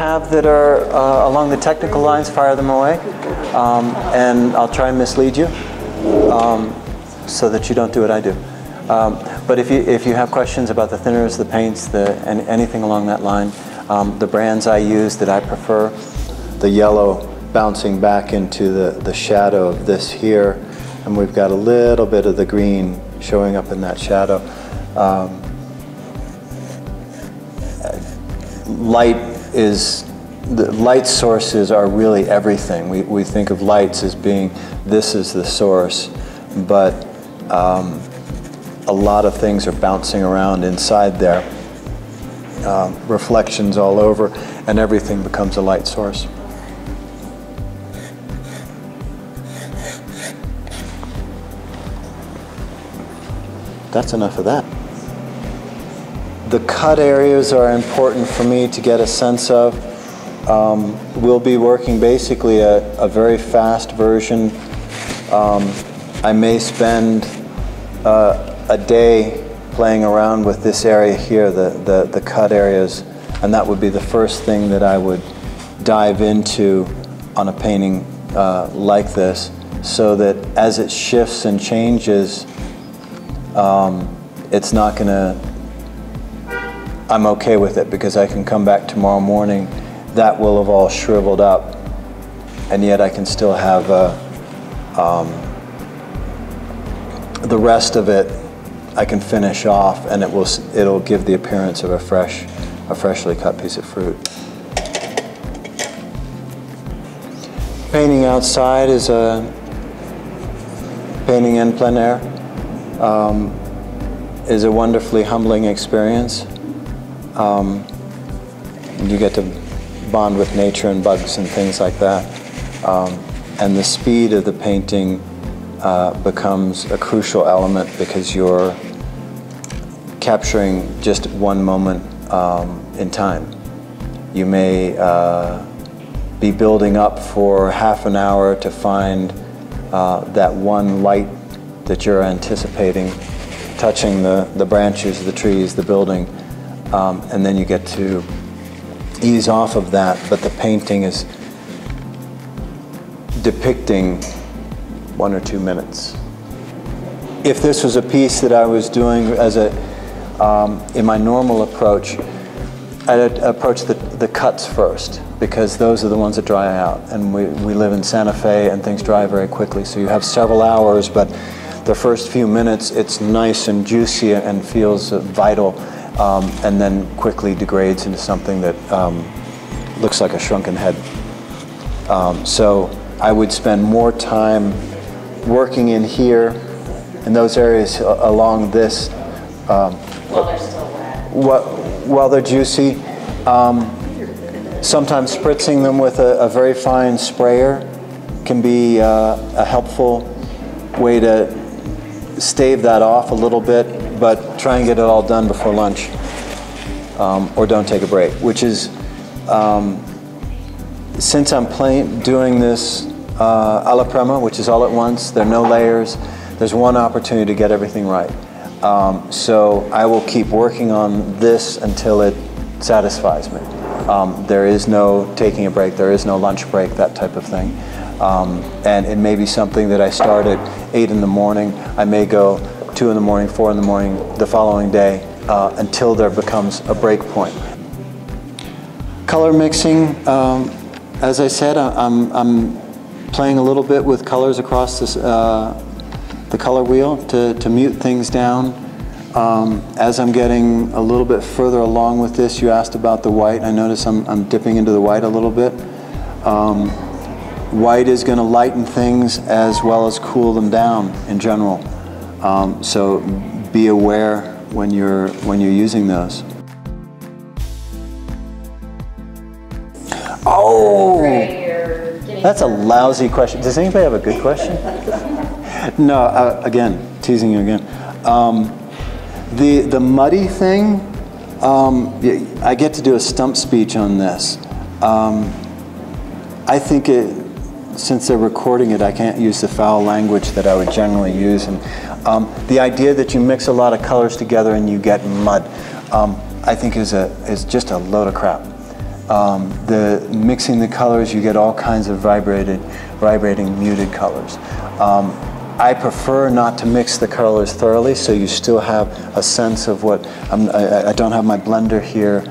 have that are along the technical lines, fire them away, and I'll try and mislead you so that you don't do what I do. But if you have questions about the thinners, the paints, and anything along that line, the brands I use that I prefer, the yellow bouncing back into the shadow of this here, and we've got a little bit of the green showing up in that shadow. The light sources are really everything. We think of lights as being, this is the source, but a lot of things are bouncing around inside there. Reflections all over, and everything becomes a light source. That's enough of that. The cut areas are important for me to get a sense of. We'll be working basically a very fast version. I may spend a day playing around with this area here, the cut areas, and that would be the first thing that I would dive into on a painting like this, so that as it shifts and changes, it's not gonna, I'm okay with it, because I can come back tomorrow morning, that will have all shriveled up, and yet I can still have the rest of it I can finish off, and it'll give the appearance of a freshly cut piece of fruit. Painting outside is painting en plein air. Is a wonderfully humbling experience. You get to bond with nature and bugs and things like that. And the speed of the painting becomes a crucial element, because you're capturing just one moment in time. You may be building up for half an hour to find that one light that you're anticipating touching the branches, the trees, the building, and then you get to ease off of that, but the painting is depicting 1 or 2 minutes. If this was a piece that I was doing as in my normal approach, I'd approach the cuts first, because those are the ones that dry out, and we live in Santa Fe and things dry very quickly, so you have several hours, but the first few minutes it's nice and juicy and feels vital, and then quickly degrades into something that looks like a shrunken head. So I would spend more time working in here, in those areas along this. While they're still wet. While they're juicy. Sometimes spritzing them with a very fine sprayer can be a helpful way to stave that off a little bit, but try and get it all done before lunch, or don't take a break, which is, since I'm doing this alla prima, which is all at once, there are no layers, there's one opportunity to get everything right. So I will keep working on this until it satisfies me. There is no taking a break, there is no lunch break, that type of thing. And it may be something that I start at 8 in the morning, I may go 2 in the morning, 4 in the morning the following day, until there becomes a break point. Color mixing, as I said, I'm playing a little bit with colors across this, the color wheel to mute things down. As I'm getting a little bit further along with this, you asked about the white. I notice I'm dipping into the white a little bit. White is going to lighten things as well as cool them down in general. So be aware when you're using those. Oh, that's a lousy question. Does anybody have a good question? No, again, teasing you again. The muddy thing, I get to do a stump speech on this. I think since they're recording it, I can't use the foul language that I would generally use. And the idea that you mix a lot of colors together and you get mud, I think is just a load of crap. Mixing the colors, you get all kinds of vibrating muted colors. I prefer not to mix the colors thoroughly, so you still have a sense of what, I don't have my blender here.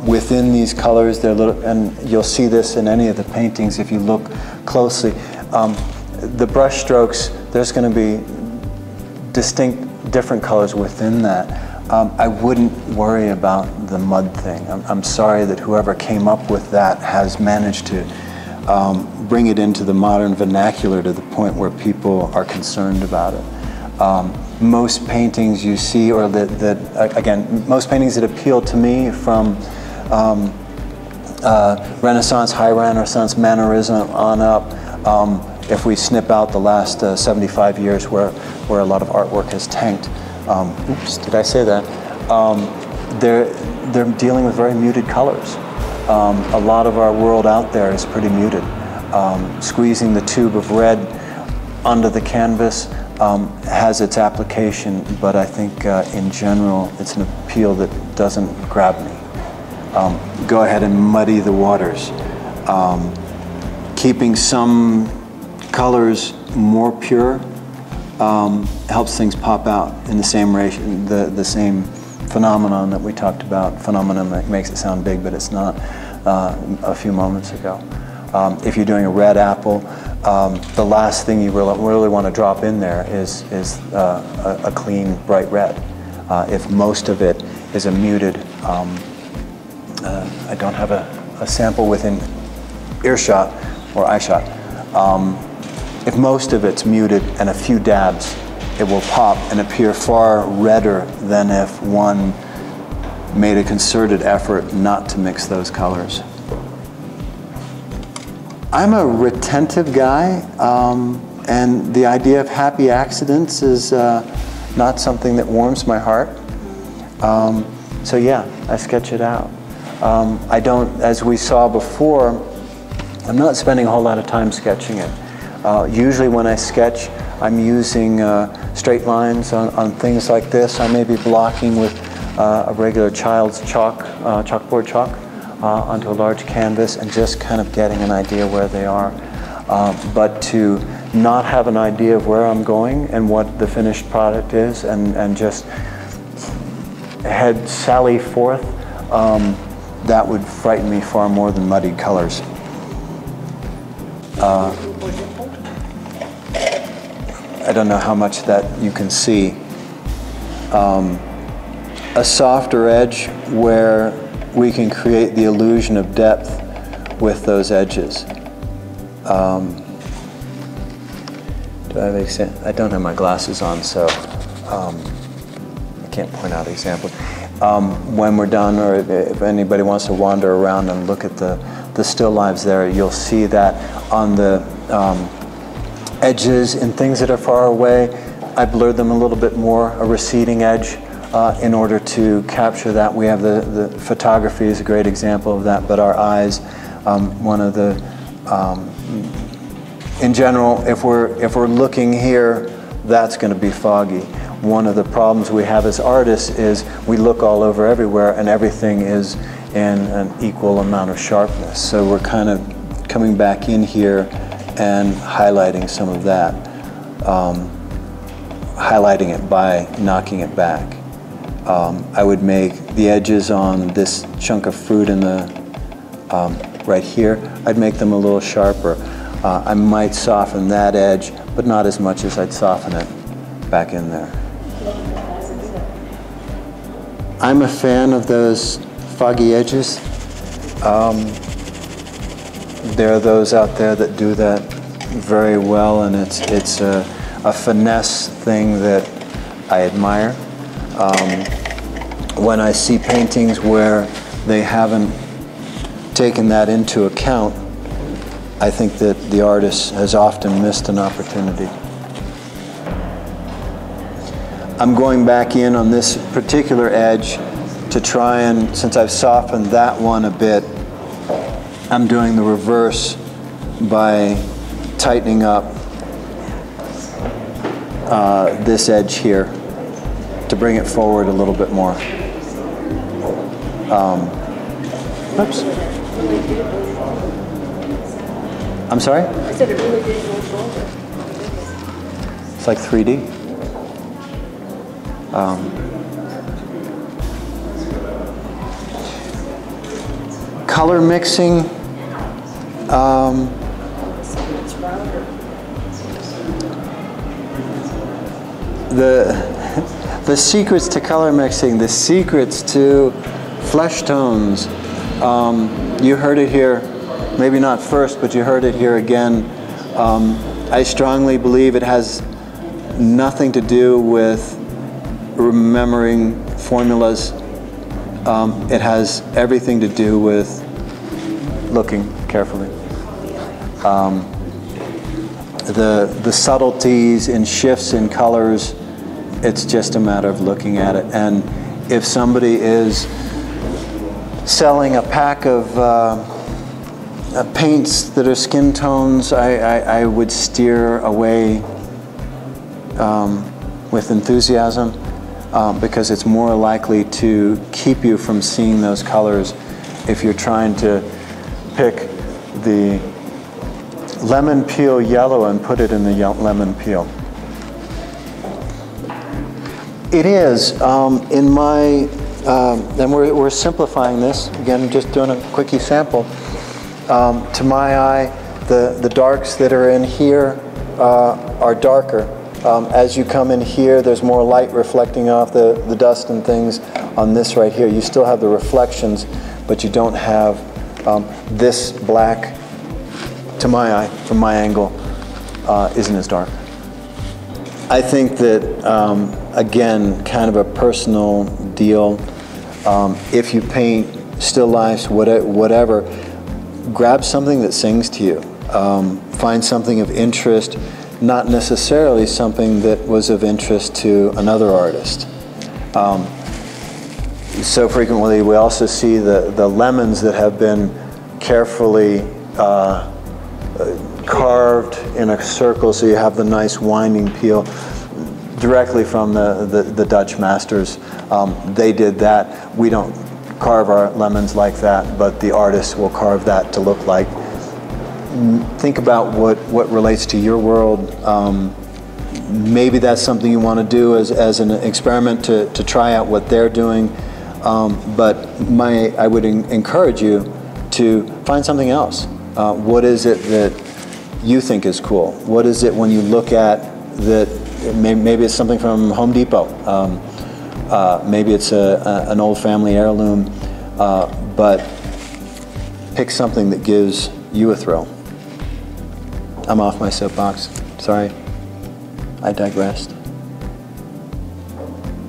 Within these colors, they're little, and you'll see this in any of the paintings if you look closely. The brush strokes, there's going to be distinct, different colors within that. I wouldn't worry about the mud thing. I'm sorry that whoever came up with that has managed to bring it into the modern vernacular to the point where people are concerned about it. Most paintings you see, or again, most paintings that appeal to me from Renaissance, High Renaissance, Mannerism on up, if we snip out the last 75 years where a lot of artwork has tanked, oops, did I say that? They're dealing with very muted colors. A lot of our world out there is pretty muted. Squeezing the tube of red onto the canvas has its application, but I think in general it's an appeal that doesn't grab me. Go ahead and muddy the waters. Keeping some colors more pure helps things pop out in the same ratio, the same phenomenon that we talked about. Phenomenon that makes it sound big, but it's not, a few moments ago. If you're doing a red apple, the last thing you really want to drop in there is a clean, bright red. If most of it is a muted, I don't have a sample within earshot or eyeshot. If most of it's muted and a few dabs, it will pop and appear far redder than if one made a concerted effort not to mix those colors. I'm a retentive guy, and the idea of happy accidents is not something that warms my heart. So yeah, I sketch it out. I don't, as we saw before, I'm not spending a whole lot of time sketching it. Usually when I sketch, I'm using straight lines on things like this. I may be blocking with a regular child's chalkboard chalk onto a large canvas and just kind of getting an idea where they are. But to not have an idea of where I'm going and what the finished product is and just head sally forth, that would frighten me far more than muddied colors. I don't know how much that you can see. A softer edge where we can create the illusion of depth with those edges. Do I have examples? I don't have my glasses on, so I can't point out examples. When we're done, or if anybody wants to wander around and look at the still lives there, you'll see that on the edges and things that are far away, I blurred them a little bit more, a receding edge, in order to capture that. We have the photography is a great example of that, but our eyes, one of the, in general, if we're looking here, that's going to be foggy. One of the problems we have as artists is we look all over everywhere and everything is in an equal amount of sharpness. So we're kind of coming back in here and highlighting some of that, highlighting it by knocking it back. I would make the edges on this chunk of fruit in the right here, I'd make them a little sharper. I might soften that edge, but not as much as I'd soften it back in there. I'm a fan of those foggy edges. There are those out there that do that very well, and it's a finesse thing that I admire. When I see paintings where they haven't taken that into account, I think that the artist has often missed an opportunity. I'm going back in on this particular edge to try and, since I've softened that one a bit, I'm doing the reverse by tightening up this edge here to bring it forward a little bit more. Oops. I'm sorry? I said it really did go shoulder. It's like 3D. Color mixing. The secrets to color mixing, the secrets to flesh tones. You heard it here, maybe not first, but you heard it here again. I strongly believe it has nothing to do with remembering formulas. It has everything to do with looking carefully. The subtleties and shifts in colors, it's just a matter of looking at it. And if somebody is selling a pack of paints that are skin tones, I would steer away with enthusiasm because it's more likely to keep you from seeing those colors if you're trying to pick the lemon peel yellow and put it in the lemon peel. It is, in my, and we're simplifying this, again, just doing a quickie sample. To my eye, the darks that are in here are darker. As you come in here, there's more light reflecting off the dust and things on this right here. You still have the reflections, but you don't have this black, to my eye, from my angle, isn't as dark. I think that, again, kind of a personal deal. If you paint still lifes, whatever, grab something that sings to you. Find something of interest, not necessarily something that was of interest to another artist. So frequently we also see the lemons that have been carefully carved in a circle, so you have the nice winding peel directly from the Dutch masters. They did that. We don't carve our lemons like that, but the artists will carve that to look like. Think about what relates to your world. Maybe that's something you want to do as an experiment to try out what they're doing. But I would encourage you to find something else. What is it that you think is cool? What is it when you look at that? Maybe it's something from Home Depot. Maybe it's an old family heirloom. But pick something that gives you a thrill. I'm off my soapbox. Sorry, I digressed.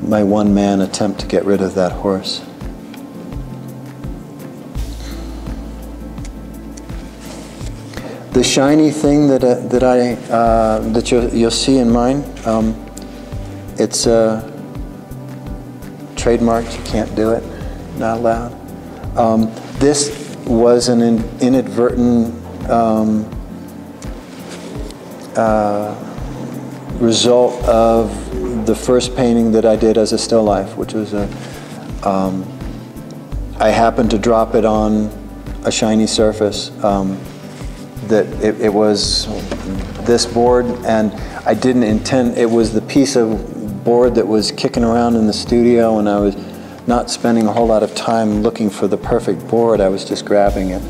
My one-man attempt to get rid of that horse. The shiny thing that you'll see in mine, it's trademarked. You can't do it. Not allowed. This was an inadvertent result of the first painting that I did as a still life, which was I happened to drop it on a shiny surface. That it was this board, and I didn't intend, it was the piece of board that was kicking around in the studio, and I was not spending a whole lot of time looking for the perfect board. I was just grabbing it.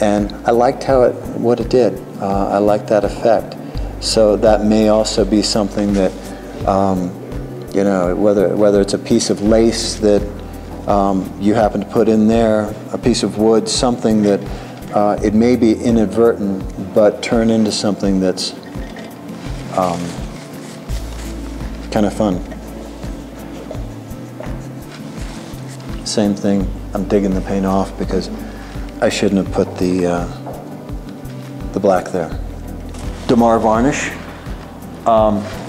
And I liked what it did. I liked that effect. So that may also be something that, you know, whether it's a piece of lace that you happen to put in there, a piece of wood, something that it may be inadvertent, but turn into something that's kind of fun. Same thing, I'm digging the paint off because I shouldn't have put the black there. Damar varnish,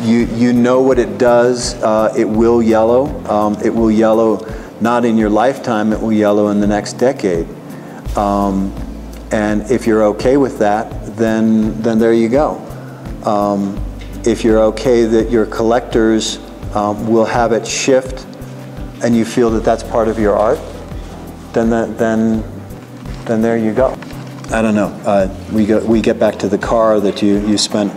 you know what it does. It will yellow. It will yellow not in your lifetime, it will yellow in the next decade. And if you're okay with that, then there you go. If you're okay that your collectors will have it shift and you feel that that's part of your art, then then there you go. I don't know. We get back to the car that you spent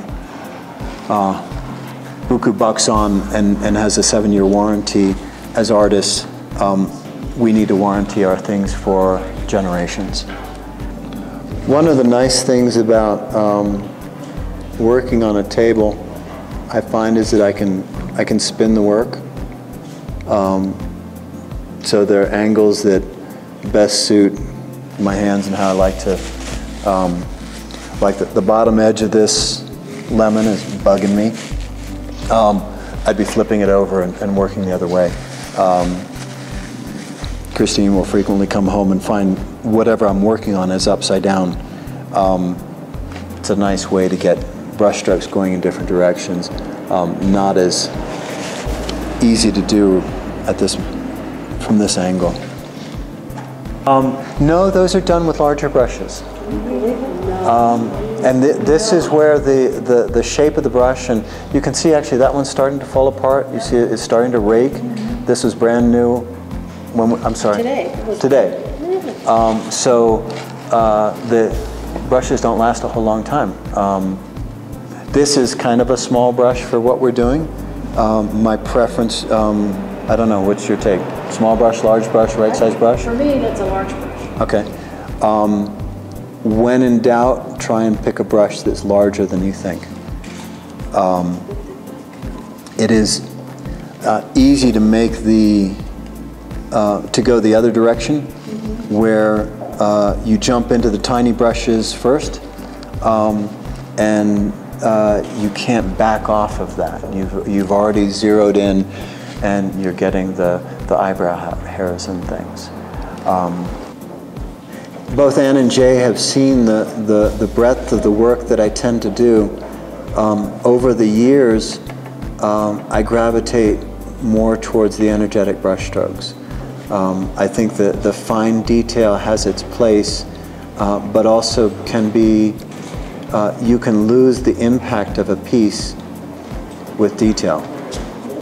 buku bucks on and has a 7-year warranty. As artists, we need to warranty our things for generations. One of the nice things about working on a table, I find, is that I can spin the work. So there are angles that best suit my hands and how I like to, like the bottom edge of this lemon is bugging me. I'd be flipping it over and working the other way. Christine will frequently come home and find whatever I'm working on is upside down. It's a nice way to get brush strokes going in different directions. Not as easy to do from this angle. No, those are done with larger brushes. And this is where the shape of the brush, and you can see actually that one's starting to fall apart. You see it's starting to rake. This was brand new when I'm sorry. Today. So the brushes don't last a whole long time. This is kind of a small brush for what we're doing. My preference, I don't know, what's your take? Small brush, large brush, right size brush? For me, that's a large brush. Okay. When in doubt, try and pick a brush that's larger than you think. It is easy to make to go the other direction, where you jump into the tiny brushes first, and you can't back off of that. You've already zeroed in, and you're getting the eyebrow hairs and things. Both Ann and Jay have seen the breadth of the work that I tend to do. Over the years, I gravitate more towards the energetic brush strokes. I think that the fine detail has its place, but also can be, you can lose the impact of a piece with detail.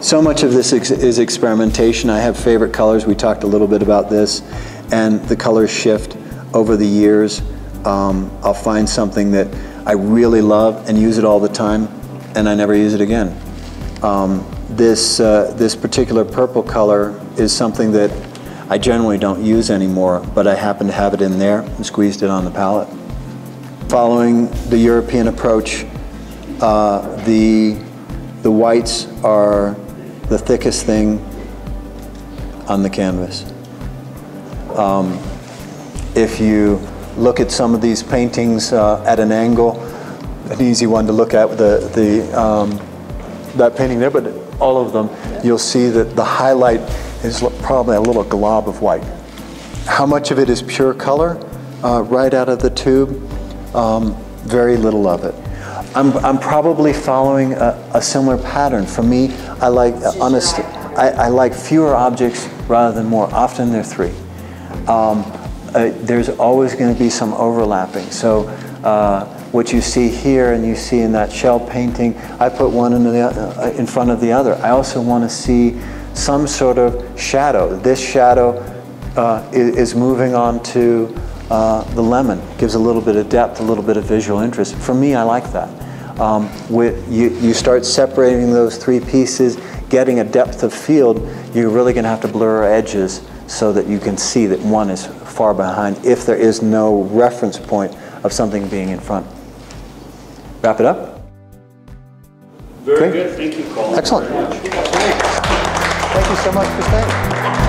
So much of this is experimentation. I have favorite colors. We talked a little bit about this, and the colors shift over the years. I'll find something that I really love and use it all the time, and I never use it again. This particular purple color is something that I generally don't use anymore, but I happen to have it in there and squeezed it on the palette. Following the European approach, the whites are the thickest thing on the canvas. If you look at some of these paintings at an angle, an easy one to look at, that painting there, but all of them, you'll see that the highlight is probably a little glob of white. How much of it is pure color right out of the tube? Very little of it. I'm probably following a similar pattern. For me, I like I like fewer objects rather than more. Often they're three. There's always going to be some overlapping. So what you see here and you see in that shell painting, I put one in front of the other. I also want to see some sort of shadow. This shadow is moving on to the lemon. Gives a little bit of depth, a little bit of visual interest. For me, I like that. You start separating those three pieces, getting a depth of field, you're really going to have to blur edges so that you can see that one is far behind if there is no reference point of something being in front. Wrap it up? Very good. Thank you, Colin. Excellent. Thank you so much for staying.